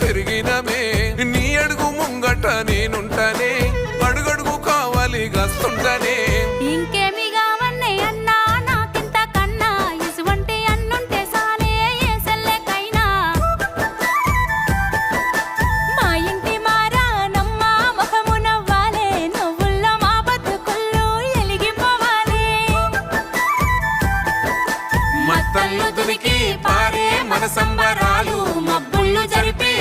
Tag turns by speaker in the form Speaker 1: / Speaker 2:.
Speaker 1: పెరిగినమే నీ అడుగు ముంగట నేనుంటనే అడుగడుగు కావాలి గస్తుంటనే
Speaker 2: ఇంకేమి కావన్నే అన్నా నాకింత కన్నా ఇసువంటి అన్నుంటే సాలే ఏ సెల్లెకైనా మా ఇంటి మారానమ్మ ముఖము నవ్వాలే నువ్వుల్లో మా బతుకుల్లో ఎలిగిపోవాలి
Speaker 1: మత్తళ్ళు దునికి పారే మన సంబరాలు మబ్బుళ్ళు జరిపి